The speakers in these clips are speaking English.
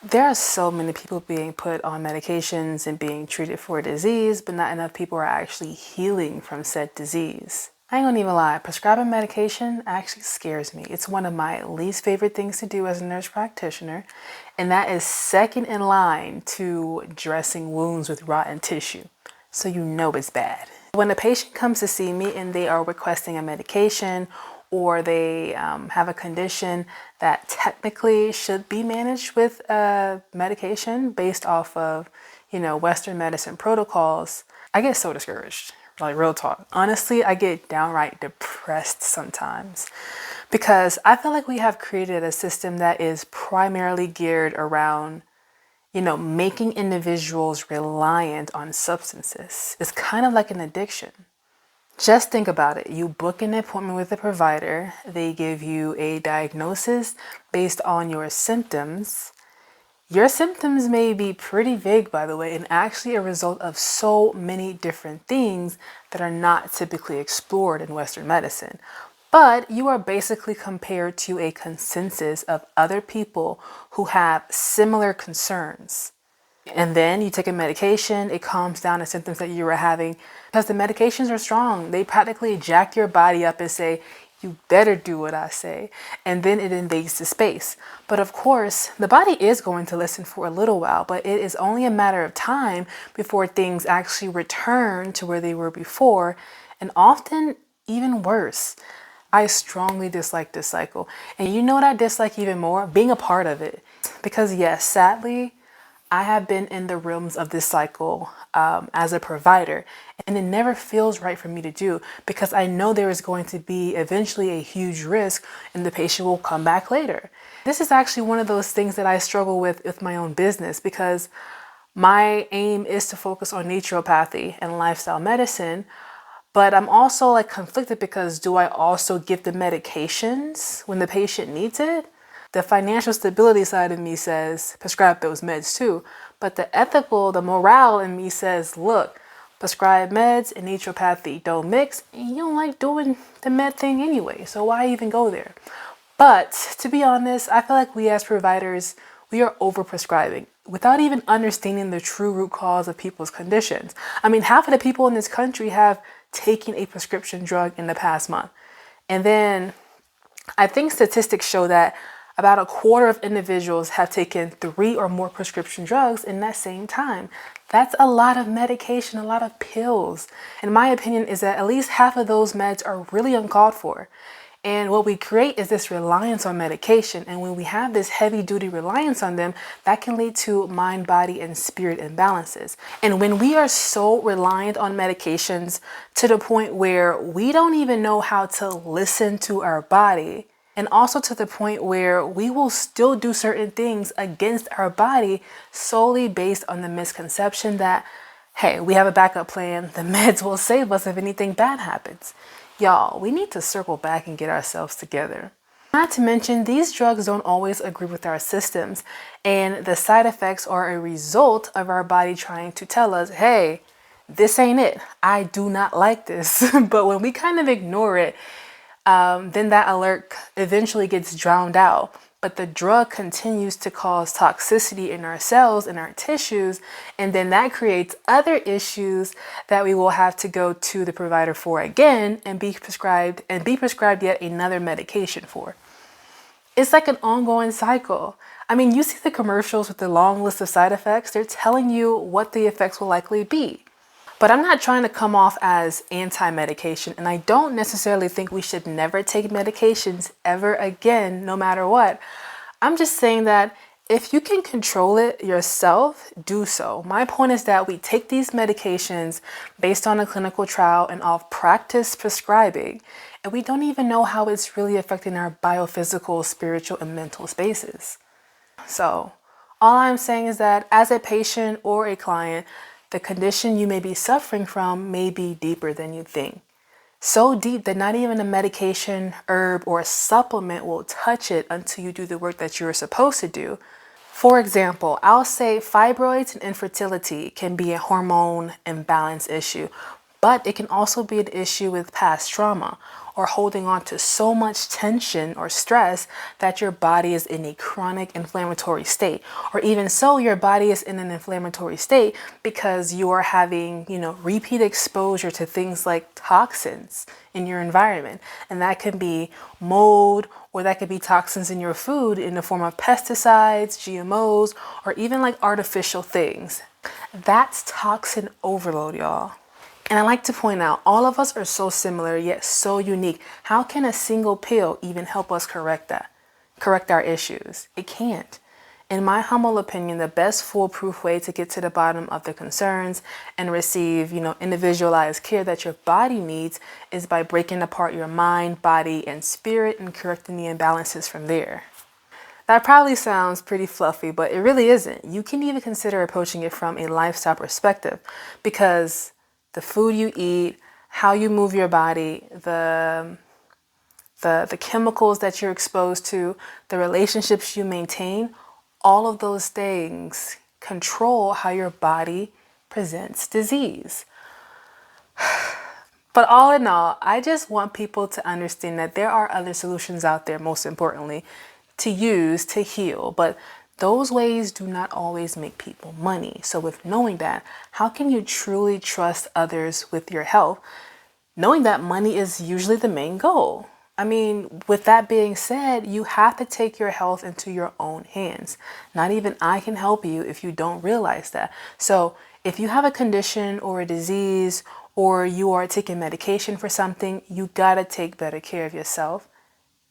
There are so many people being put on medications and being treated for a disease, but not enough people are actually healing from said disease. I ain't gonna even lie, prescribing medication actually scares me. It's one of my least favorite things to do as a nurse practitioner, and that is second in line to dressing wounds with rotten tissue. So you know it's bad. When a patient comes to see me and they are requesting a medication or they have a condition that technically should be managed with medication based off of, Western medicine protocols, I get so discouraged. Like, real talk. Honestly, I get downright depressed sometimes because I feel like we have created a system that is primarily geared around making individuals reliant on substances. It's kind of like an addiction. Just think about it. You book an appointment with a provider, they give you a diagnosis based on your symptoms. Your symptoms may be pretty vague, by the way, and actually a result of so many different things that are not typically explored in Western medicine. But you are basically compared to a consensus of other people who have similar concerns. And then you take a medication, it calms down the symptoms that you were having because the medications are strong. They practically jack your body up and say, you better do what I say. And then it invades the space. But of course, the body is going to listen for a little while, but it is only a matter of time before things actually return to where they were before, and often even worse. I strongly dislike this cycle. And you know what I dislike even more? Being a part of it. Because yes, sadly, I have been in the realms of this cycle as a provider, and it never feels right for me to do because I know there is going to be eventually a huge risk and the patient will come back later. This is actually one of those things that I struggle with my own business because my aim is to focus on naturopathy and lifestyle medicine, but I'm also like conflicted because do I also give the medications when the patient needs it? The financial stability side of me says prescribe those meds too. But the ethical, the morale in me says, look, prescribe meds and naturopathy don't mix. And you don't like doing the med thing anyway. So why even go there? But to be honest, I feel like we as providers, we are overprescribing without even understanding the true root cause of people's conditions. I mean, half of the people in this country have taken a prescription drug in the past month. And then I think statistics show that about a quarter of individuals have taken 3 or more prescription drugs in that same time. That's a lot of medication, a lot of pills. And my opinion is that at least half of those meds are really uncalled for. And what we create is this reliance on medication. And when we have this heavy duty reliance on them, that can lead to mind, body, and spirit imbalances. And when we are so reliant on medications to the point where we don't even know how to listen to our body, and also to the point where we will still do certain things against our body solely based on the misconception that, hey, we have a backup plan. The meds will save us if anything bad happens. Y'all, we need to circle back and get ourselves together. Not to mention, these drugs don't always agree with our systems, and the side effects are a result of our body trying to tell us, hey, this ain't it. I do not like this. But when we kind of ignore it, then that alert eventually gets drowned out. But the drug continues to cause toxicity in our cells, in our tissues, and then that creates other issues that we will have to go to the provider for again and be prescribed yet another medication for. It's like an ongoing cycle. I mean, you see the commercials with the long list of side effects. They're telling you what the effects will likely be. But I'm not trying to come off as anti-medication, and I don't necessarily think we should never take medications ever again, no matter what. I'm just saying that if you can control it yourself, do so. My point is that we take these medications based on a clinical trial and off practice prescribing, and we don't even know how it's really affecting our biophysical, spiritual, and mental spaces. So all I'm saying is that as a patient or a client, the condition you may be suffering from may be deeper than you think. So deep that not even a medication, herb, or a supplement will touch it until you do the work that you're supposed to do. For example, I'll say fibroids and infertility can be a hormone imbalance issue, But it can also be an issue with past trauma or holding on to so much tension or stress that your body is in a chronic inflammatory state. Or even so, your body is in an inflammatory state because you are having, repeat exposure to things like toxins in your environment. And that can be mold, or that could be toxins in your food in the form of pesticides, GMOs, or even like artificial things. That's toxin overload, y'all. And I like to point out, all of us are so similar yet so unique. How can a single pill even help us correct our issues? It can't. In my humble opinion, the best foolproof way to get to the bottom of the concerns and receive, individualized care that your body needs is by breaking apart your mind, body, and spirit and correcting the imbalances from there. That probably sounds pretty fluffy, but it really isn't. You can even consider approaching it from a lifestyle perspective, because the food you eat, how you move your body, the chemicals that you're exposed to, the relationships you maintain, all of those things control how your body presents disease. But all in all, I just want people to understand that there are other solutions out there, most importantly, to use to heal. But those ways do not always make people money. So with knowing that, how can you truly trust others with your health, knowing that money is usually the main goal? I mean, with that being said, you have to take your health into your own hands. Not even I can help you if you don't realize that. So if you have a condition or a disease, or you are taking medication for something, you gotta take better care of yourself.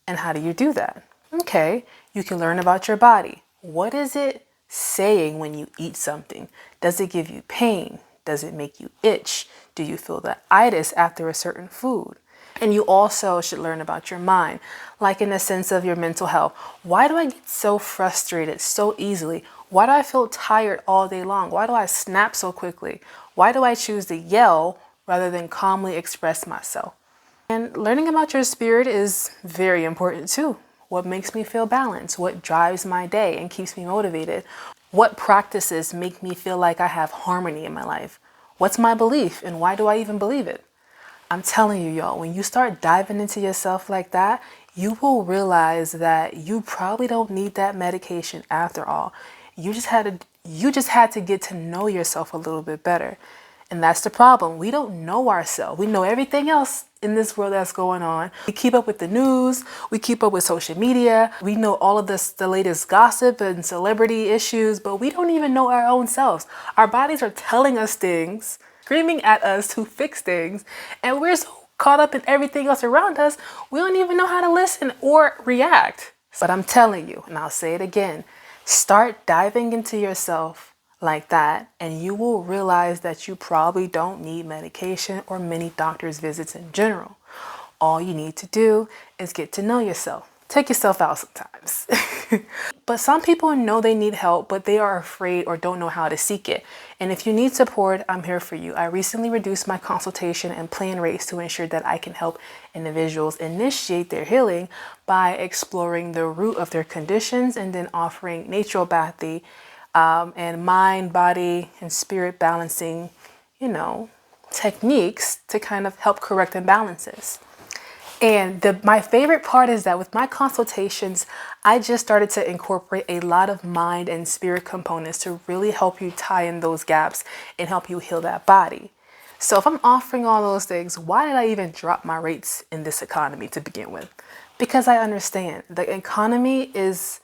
And how do you do that? Okay, you can learn about your body. What is it saying when you eat something? Does it give you pain? Does it make you itch? Do you feel the itis after a certain food? And you also should learn about your mind, like in the sense of your mental health. Why do I get so frustrated so easily? Why do I feel tired all day long? Why do I snap so quickly? Why do I choose to yell rather than calmly express myself? And learning about your spirit is very important too. What makes me feel balanced? What drives my day and keeps me motivated? What practices make me feel like I have harmony in my life? What's my belief, and why do I even believe it? I'm telling you, y'all, when you start diving into yourself like that, you will realize that you probably don't need that medication after all. You just had to get to know yourself a little bit better. And that's the problem. We don't know ourselves. We know everything else in this world that's going on. We keep up with the news. We keep up with social media. We know all of the latest gossip and celebrity issues, but we don't even know our own selves. Our bodies are telling us things, screaming at us to fix things, and we're so caught up in everything else around us, we don't even know how to listen or react. But I'm telling you, and I'll say it again, start diving into yourself like that, and you will realize that you probably don't need medication or many doctor's visits in general. All you need to do is get to know yourself. Take yourself out sometimes. But some people know they need help, but they are afraid or don't know how to seek it. And if you need support, I'm here for you. I recently reduced my consultation and plan rates to ensure that I can help individuals initiate their healing by exploring the root of their conditions and then offering naturopathy and mind, body, and spirit balancing, techniques to kind of help correct imbalances. And my favorite part is that with my consultations, I just started to incorporate a lot of mind and spirit components to really help you tie in those gaps and help you heal that body. So if I'm offering all those things, why did I even drop my rates in this economy to begin with? Because I understand the economy is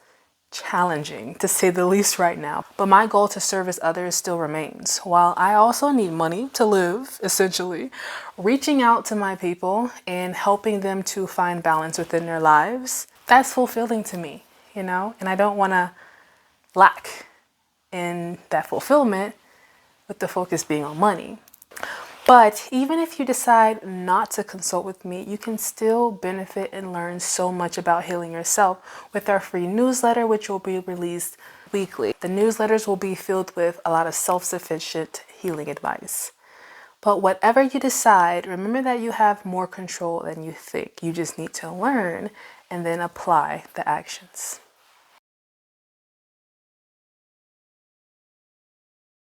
challenging, to say the least, right now. But my goal to service others still remains. While I also need money to live, essentially, reaching out to my people and helping them to find balance within their lives, that's fulfilling to me, and I don't want to lack in that fulfillment with the focus being on money. But even if you decide not to consult with me, you can still benefit and learn so much about healing yourself with our free newsletter, which will be released weekly. The newsletters will be filled with a lot of self-sufficient healing advice. But whatever you decide, remember that you have more control than you think. You just need to learn and then apply the actions.